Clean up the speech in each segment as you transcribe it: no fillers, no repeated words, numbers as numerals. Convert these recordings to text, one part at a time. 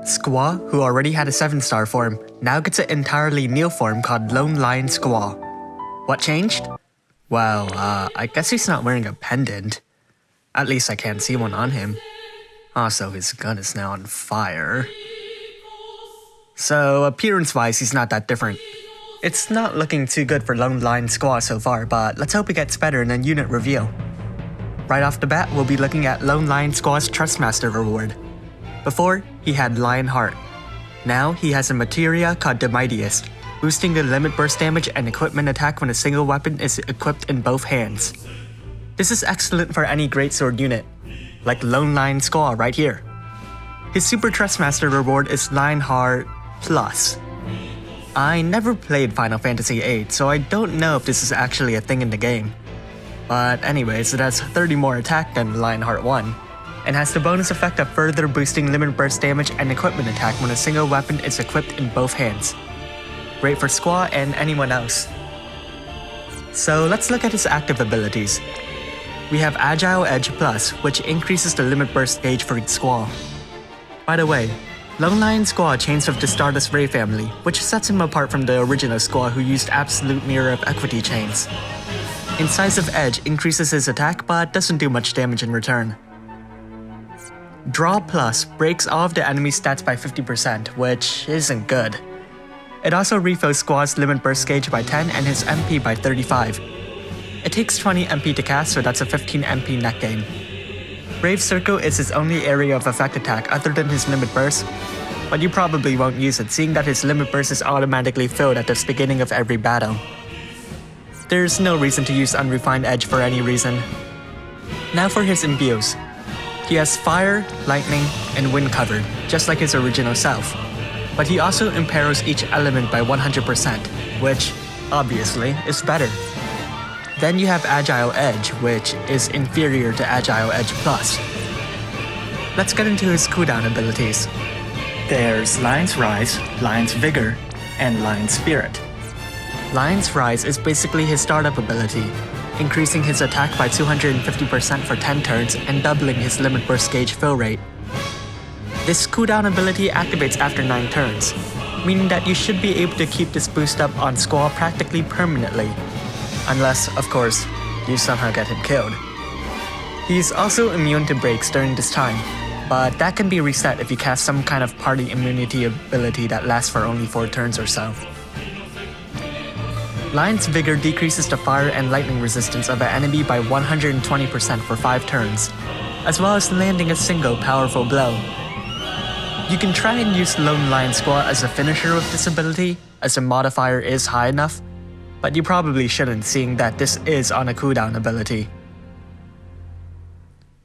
Squall, who already had a 7-star form, now gets an entirely new form called Lone Lion Squall. What changed? Well, I guess he's not wearing a pendant. At least I can't see one on him. Also, his gun is now on fire. So, appearance-wise, he's not that different. It's not looking too good for Lone Lion Squall so far, but let's hope it gets better in a unit review. Right off the bat, we'll be looking at Lone Lion Squall's Trustmaster reward. Before, he had Lion Heart. Now, he has a materia called the Mightiest, boosting the limit burst damage and equipment attack when a single weapon is equipped in both hands. This is excellent for any greatsword unit, like Lone Lion Squall right here. His Super Trustmaster reward is Lion Heart Plus. I never played Final Fantasy VIII, so I don't know if this is actually a thing in the game. But anyways, it has 30 more attack than Lionheart 1, and has the bonus effect of further boosting limit burst damage and equipment attack when a single weapon is equipped in both hands. Great for Squall and anyone else. So let's look at his active abilities. We have Agile Edge Plus, which increases the limit burst gauge for Squall. By the way, Lone Lion Squall chains with the Stardust Ray family, which sets him apart from the original Squall who used Absolute Mirror of Equity chains. Incisive Edge increases his attack but doesn't do much damage in return. Draw Plus breaks all of the enemy's stats by 50%, which isn't good. It also refills Squall's limit burst gauge by 10 and his MP by 35. It takes 20 MP to cast, so that's a 15 MP net gain. Brave Circle is his only area of effect attack other than his limit burst, but you probably won't use it seeing that his limit burst is automatically filled at the beginning of every battle. There's no reason to use Unrefined Edge for any reason. Now for his Imbues. He has Fire, Lightning, and Wind covered, just like his original self. But he also imperils each element by 100%, which, obviously, is better. Then you have Agile Edge, which is inferior to Agile Edge Plus. Let's get into his cooldown abilities. There's Lion's Rise, Lion's Vigor, and Lion's Spirit. Lion's Rise is basically his startup ability, increasing his attack by 250% for 10 turns and doubling his limit burst gauge fill rate. This cooldown ability activates after 9 turns, meaning that you should be able to keep this boost up on Squall practically permanently. Unless, of course, you somehow get him killed. He's also immune to breaks during this time, but that can be reset if you cast some kind of party immunity ability that lasts for only 4 turns or so. Lion's Vigor decreases the fire and lightning resistance of an enemy by 120% for 5 turns, as well as landing a single powerful blow. You can try and use Lone Lion Squall as a finisher with this ability, as the modifier is high enough, but you probably shouldn't seeing that this is on a cooldown ability.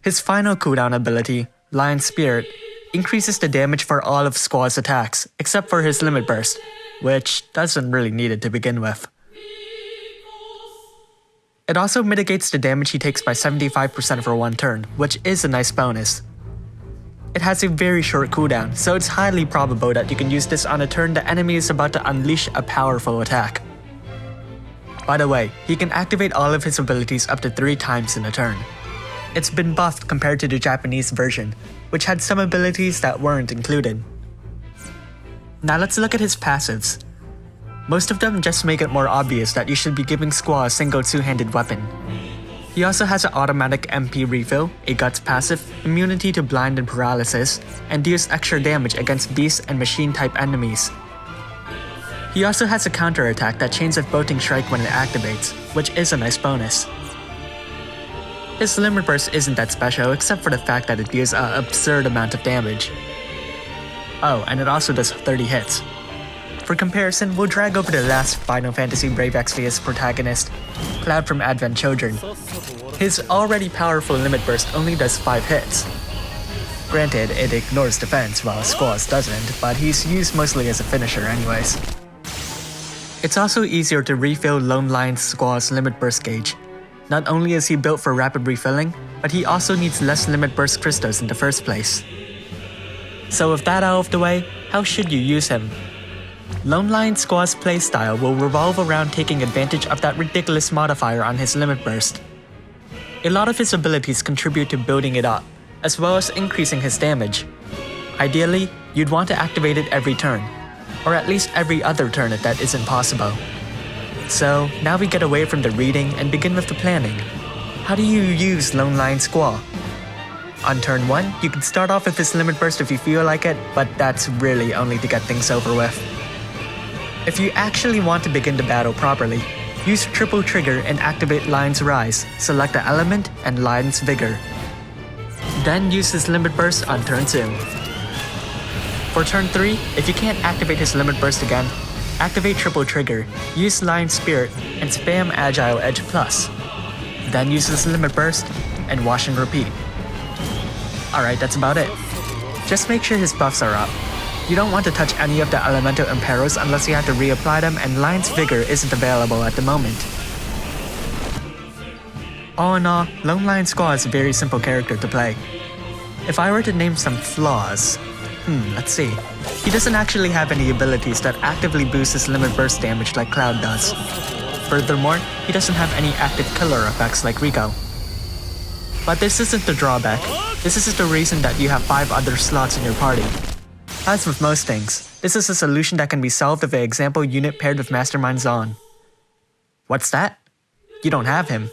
His final cooldown ability, Lion Spirit, increases the damage for all of Squall's attacks, except for his limit burst, which doesn't really need it to begin with. It also mitigates the damage he takes by 75% for 1 turn, which is a nice bonus. It has a very short cooldown, so it's highly probable that you can use this on a turn the enemy is about to unleash a powerful attack. By the way, he can activate all of his abilities up to 3 times in a turn. It's been buffed compared to the Japanese version, which had some abilities that weren't included. Now let's look at his passives. Most of them just make it more obvious that you should be giving Squall a single 2-handed weapon. He also has an automatic MP refill, a Guts passive, immunity to blind and paralysis, and deals extra damage against beast and machine type enemies. He also has a counter attack that chains with Bolting Strike when it activates, which is a nice bonus. His limit burst isn't that special except for the fact that it deals an absurd amount of damage. Oh, and it also does 30 hits. For comparison, we'll drag over the last Final Fantasy Brave Exvius protagonist, Cloud from Advent Children. His already powerful limit burst only does 5 hits. Granted, it ignores defense while Squall's doesn't, but he's used mostly as a finisher anyways. It's also easier to refill Lone Lion Squall's limit burst gauge. Not only is he built for rapid refilling, but he also needs less limit burst crystals in the first place. So with that out of the way, how should you use him? Lone Lion Squall's playstyle will revolve around taking advantage of that ridiculous modifier on his limit burst. A lot of his abilities contribute to building it up, as well as increasing his damage. Ideally, you'd want to activate it every turn, or at least every other turn if that isn't possible. So now we get away from the reading and begin with the planning. How do you use Lone Lion Squall? On turn 1, you can start off with his Limit Burst if you feel like it, but that's really only to get things over with. If you actually want to begin the battle properly, use triple trigger and activate Lion's Rise, select the element and Lion's Vigor. Then use his Limit Burst on turn 2. For turn 3, if you can't activate his Limit Burst again, activate triple trigger, use Lion Spirit, and spam Agile Edge Plus. Then use his Limit Burst, and wash and repeat. Alright, that's about it. Just make sure his buffs are up. You don't want to touch any of the elemental imperos unless you have to reapply them, and Lion's Vigor isn't available at the moment. All in all, Lone Lion Squall is a very simple character to play. If I were to name some flaws, let's see. He doesn't actually have any abilities that actively boost his Limit Burst damage like Cloud does. Furthermore, he doesn't have any active killer effects like Rico. But this isn't the drawback. This is just the reason that you have 5 other slots in your party. As with most things, this is a solution that can be solved with an example unit paired with Mastermind Zon. What's that? You don't have him.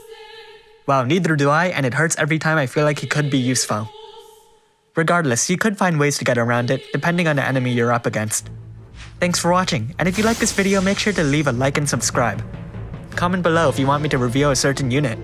Well, neither do I, and it hurts every time I feel like he could be useful. Regardless, you could find ways to get around it, depending on the enemy you're up against. Thanks for watching, and if you like this video, make sure to leave a like and subscribe. Comment below if you want me to reveal a certain unit.